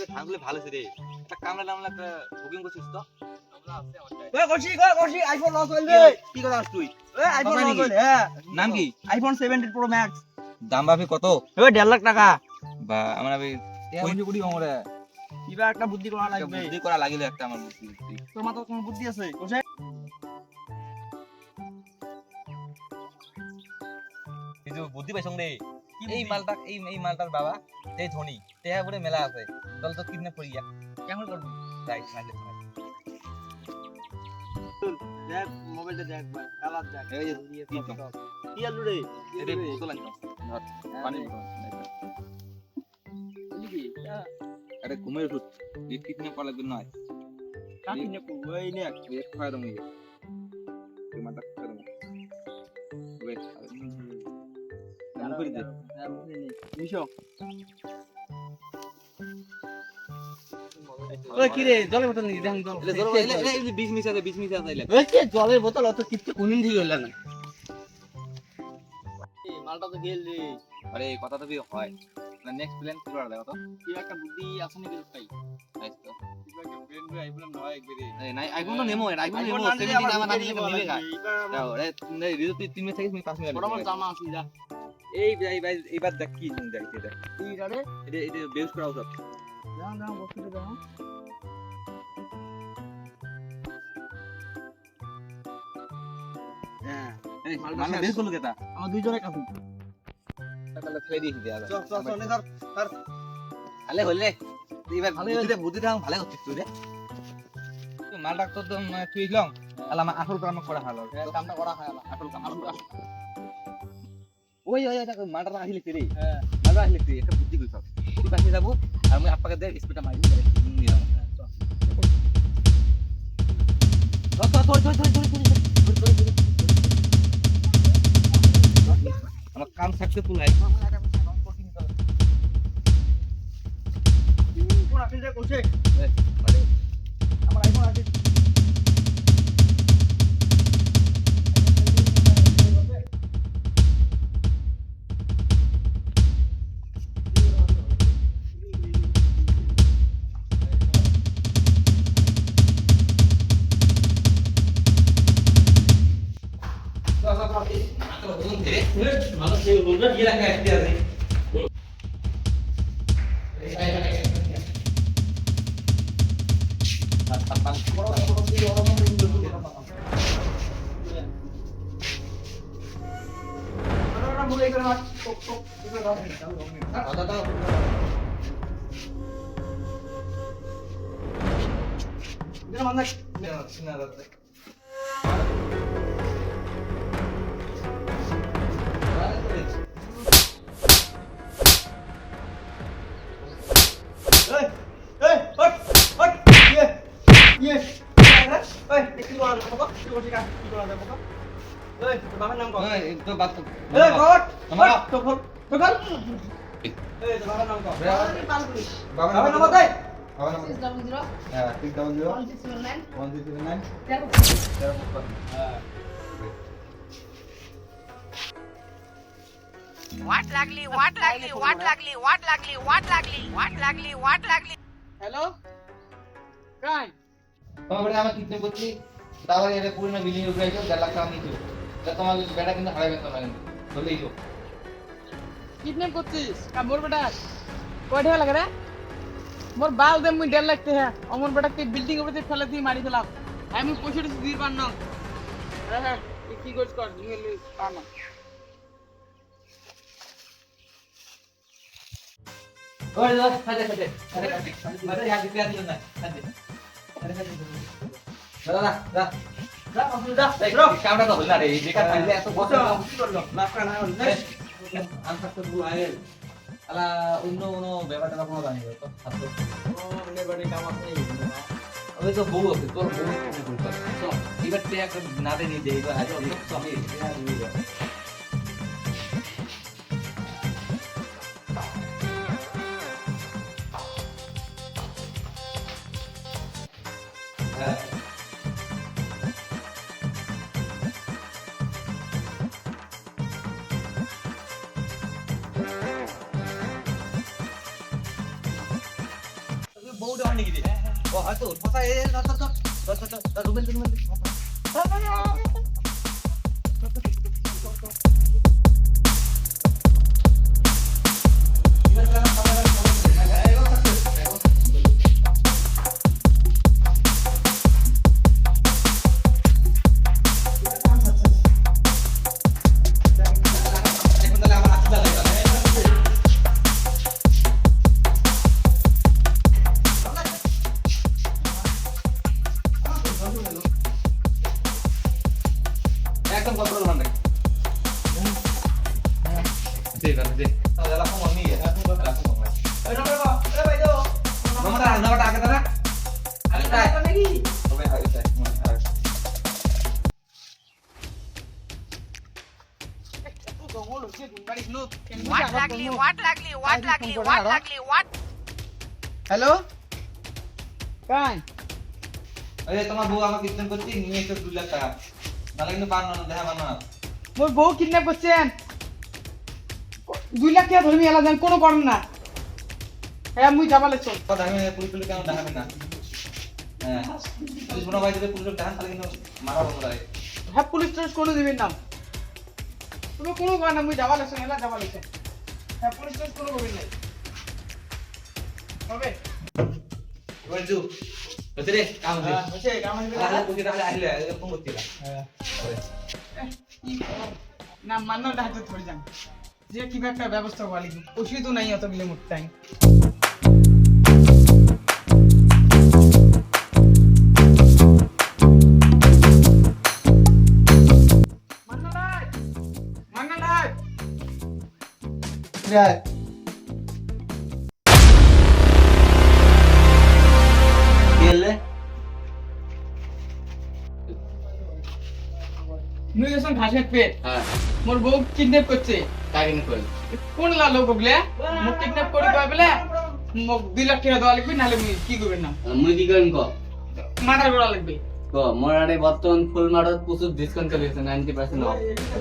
যে ধানগুলো ভালো ছিল রে। একটা কামলা টামলা একটা বুকিং করছিস তো? করছি আইফোন লস হইল রে। কি কথা তুই? আইফোন কথা লস নাকি? হইল হ্যাঁ। নাম কি? IPhone 17 pro max. দাম ভাবি কত? 1.5 লাখ টাকা। বা আমার ভাবি বুদ্ধি করি আমরা। কিবা একটা বুদ্ধি করা লাগবে। বুদ্ধি করা লাগিল একটা আমার বুদ্ধি। তোর মাথায় কোনো বুদ্ধি আছে? কোথায়? কিছু বুদ্ধি পাইছং রে। এই মালটার বাবা এই ধনী তেহা বলে মেলা আছে দল তো কিডন্যাপ করি গিয়া কেমন করব? রাইট রাইট দেখ মোবাইলটা দেখ ভাই। কালার দেখ। এই যে কি আলু রে? এরে বোতল আনতাম পানি বোতল কি? আরে ঘুমের ওষুধ এই কিডন্যাপ করা লাগবে নয় কাটি নে কো ওই নে। এই খাওয়া দাম হয়ে তুই মাথা খাওয়া দাম ওয়েট দাম করে দে নিশো। ওই কি রে জলের বোতল নিয়ে দেখ তো। এই 20 মিনিট আছে 20 মিনিট আছে আইলা ওই কি জলের বোতল অত কিচ্ছু কোনদিন থেকে হইল না। এই মালটা তো গেল রে। আরে কথা তো হয় না নেক্সট প্ল্যান কি করা যায় তো কি একটা বুদ্ধি আছে নাকি তাই? নাইস তো কিবা একটা ব্রেন রে আইফোন নয় একবারে। এই নাই আইফোন তো নেমো আইফোন নেমো 17 আমার নাকি নিবে গা দাও রে রিজু তুই 3 মিনিট থেকে 5 মিনিট বড় বড় জামা আছে যা। এইবার দেখ কি দেখ এটা এই রে এটা বেউস করা উচিত দাও দাও বসে দাও। হ্যাঁ এই মালটা মানে শেষ। বেউস করলো কেটা আমার দুইজনের কাছে। তাহলে ফেলে দিয়েছি দেয়া চল চল চল ধর ধর। ভালো হইলে এবার ভালো বুদ্ধিটা ভালো করছিস তুই রে তুই মাল ডাক্তার তো তুই লং আলা আমার আসল কাম করা ভালো কামটা করা হয় না। আসল কাম ওই ওই এটা মালটা আসলে তুই রে হ্যাঁ মালটা আসলে তুই একটা বুদ্ধি কইছ তুই পাশে যাবো আর আমি আপাকে দে স্পিডটা মারি নিলাম আমার কাম সাকসেসফুল হয় কোন আসিল রে কোছে? মানে আমার আইফোন আছে। ভালো সে বলবে কি রাখা একটি আছে তো বাদ তো বাবা নাম দে বাবা নাম 600 হ্যাঁ 600 1679 1679 What লাগলি হ্যালো কাই তোমার আমার কিডন্যাপ করছি তারপরে এটা পুরো বিল্ডিং এর উপরে এসে 1.5 লাখ টাকা নিয়েছিল তা তোমার বেটা কিন্তু হারাবে তোমার বলেই তো কিডন্যাপ করছিস মোর বেটা কয় টাকা লাগে রে? মোর বাল দে মুই 1.5 লাখ টাকা অমর বেটা তুই বিল্ডিং উপরে ফেলে দিয়ে মারি ফেলাম আমি পয়সা দিয়ে পার না। হ্যাঁ হ্যাঁ কি করছ কর তুমি পার না। ওই দাদা খাজে খাজে আরে ইয়া দিতে দিও না খাজে আরে খাজে দাদা দা যা আপনি যা দেখো কামটা তো হল না রে বেকার থাকলে এত বড় কি করলো লাফটা না হল আনসাকসেসফুল আইল আলা অন্য কোনো ব্যাপারটা কোনো জানি তো ছাত্র আমাদের বাড়ি কাম আছে ওই তো বউ আছে তোর বউ কি করতে তো এবার তে একটা না দে নি দে এবার আজ তো আমি হ্যাঁ নাকি রে ও হয়তো কথা এ না তো রুবেল একদম কন্ট্রোল মানে ঠিক আছে দে তাহলে লাফা মানি লাফা মানি এই নম্বর এ ভাই দাও নম্বরটা আগে দাও না আগে তাই নাকি তবে আগে তাই হ্যালো কাই আরে তোমার বউ আমাকে কিডন্যাপ করতে নিয়ে এসে 2 লাখ টাকা নালে কিন্তু পান না দেখা মান না মোর বউ কিডন্যাপ করছেন 2 লাখ টাকা ধরে এলা যান কোনো করেন না হ্যাঁ মুই যাবা লাগছো কথা আমি পুলিশ কেন দেখাবে না হ্যাঁ পুলিশ বড় ভাই যদি পুলিশ দেখান তাহলে কিন্তু মারা বন্ধ করে হ্যাঁ পুলিশ ট্রেস করে দিবেন না তুমি কোনো করেন না মুই যাবা লাগছো এলা যাবা লাগছো হ্যাঁ পুলিশ ট্রেস কোনো করবেন না হবে এবার যু হতে রে কাম দে হচ্ছে কাম হবে তাহলে তুই তাহলে আসলে ফোন করছিলা হ্যাঁ না মান্নার ডাক্তার ধরে যান যে কি একটা ব্যবস্থা করা লাগবে ওষুধ তো নাই অত গেলে মোট টাইম গেলে মুই যখন ঘাসের পেট হ্যাঁ মোর বউ কিডন্যাপ করছে কাকে নি কইল কোন লালো গগলে মোক কিডন্যাপ করে কয় বলে মোক 2 লাখ টাকা দেওয়া লাগবে নালে মুই কি করবেন না মুই কি করিম ক মার্ডার করা লাগবে মোর আরে বর্তমান ফুল মার্ডার প্রচুর ডিসকাউন্ট চলছে 90% অফ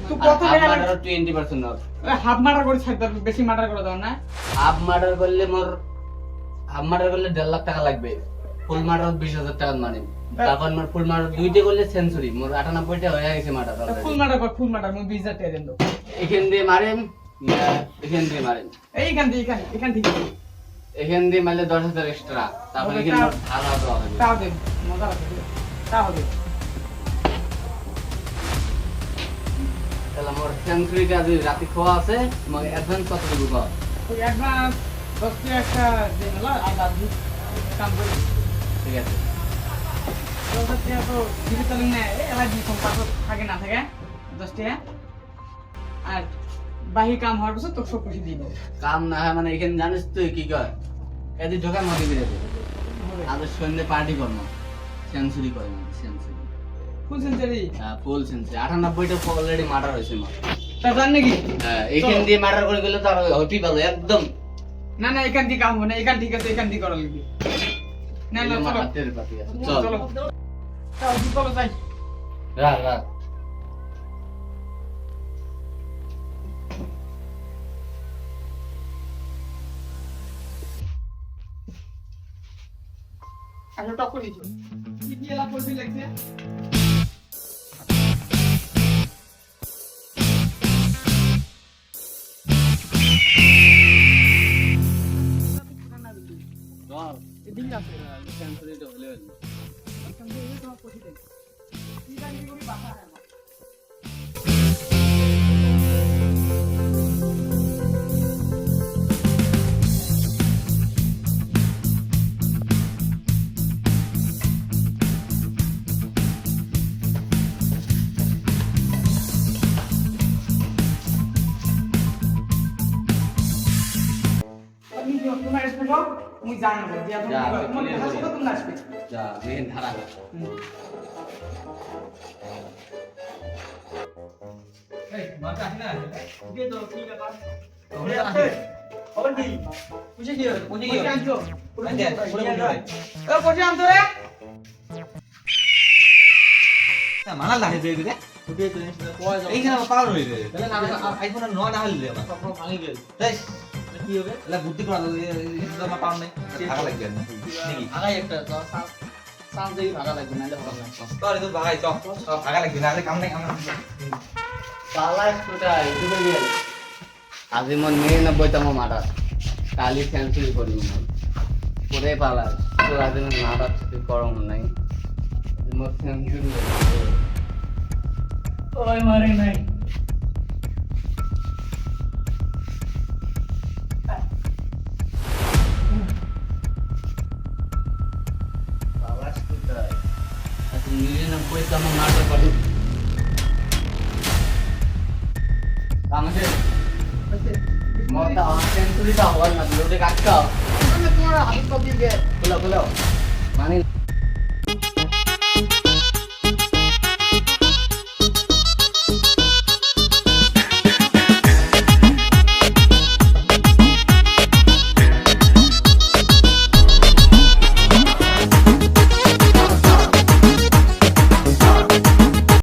তো কত হাফ টাকা মার্ডার 20% অফ হাফ মার্ডার করে ছাড়তে হবে, বেশি মার্ডার করে দাও না হাফ মার্ডার করলে মোর হাফ মার্ডার করলে 1.5 লাখ টাকা লাগবে ফুল মার্ডার 20,000 টাকা মানে তারপর মোর ফুল মার্ডার দুইটা করলে সেঞ্চুরি মোর 98 টা হয়ে গেছে মার্ডার ফুল মার্ডার মুই 20000 টাকা দেন দাও এখান দিয়ে মারেন এখান দিয়ে মারেন এইখান থেকে এখান থেকে এখান দিয়ে মারলে 10,000 এক্সট্রা তারপর ওকে, এখানে তা- মোর ভাড়া দেওয়া হবে তাও দেন মজা লাগবে তাও হবে তাহলে মোর সেঞ্চুরিটা যদি রাতে খাওয়া আছে তোমাকে অ্যাডভান্স কত দিব কও ওই অ্যাডভান্স 10 টাকা একটা দেন হলো আর বাকি কাম করে ঠিক আছে 10 টাকা তো দিতে চলেন না এলা দি সম্পর্ক থাকে না থাকে 10 টাকা আর বাহি কাম হওয়ার পর তো সব কিছু দিয়ে দেব কাম না হয় মানে এখানে জানিস তুই কি কর এদি ঢোকার মধ্যে বেরোবে আজ সন্ধ্যে পার্টি করবো সেঞ্চুরি করে সেঞ্চুরি ফুল সেঞ্চুরি ফুল সেঞ্চুরি 98টা অলরেডি মার্ডার হয়েছে মা তা জান নাকি এখান দিয়ে মার্ডার করে গেলে তো আর হতেই পারলো একদম না না এখান থেকে কাম হবে না এখান থেকে তো এখান থেকে করা লাগবে না না চলো হাতের পাতি আছে চলো চল তাও চলো যাই রাখ রাখ আচ্ছা টক করে দিচ্ছি কি কি এলা পয়সা লাগছে এদিন আছে সেঞ্চুরিটা হলে হলো এখান থেকে এই তোমার পয়সা দেন কি জানি করি বাসা হয় না তোমার আসবে তো মুই জানি না দিয়া যা, তোমার clear কথা করি। শুনে তুমি আসবে যা মেহেন ধারা এই মাথা আসে না দিয়ে দাও কি ব্যাপার তোমরা আসে খবর কি বুঝে কি হবে বুঝে কি হবে? আনছো আনতে, পুরো বুঝে ভাই। ও পয়সা আনছো রে না মানা লাগে যে দিকে এইখানে পাগল হয়ে গেছে তাহলে না আইফোন 9 না হলে আমার ভাঙি গেল কি হবে এলা বুদ্ধি করা তো আমার পাওয়া নাই ভাগা লাগবে না নাকি আগাই একটা চান্স দেখি ভাগা লাগবে নাহলে ভালো লাগবে তোরে তো ভাগাই চল ভাগা লাগবে না কাম নাই আমরা পালা স্কুটা ইউটিউবে গেল আজি মন 99 তম মারা কালি সেঞ্চুরি করি মন পুরে পালা তো আজি মন মারা ছুটি করম নাই মোর সেঞ্চুরি ওই মারে নাই পালা স্কুটা আজি 99 তম মারা করি আমাদের মরটা সেঞ্চুরিটা হওয়ার না লোটে কাটকা তোমার হাত পাবি গে খুলো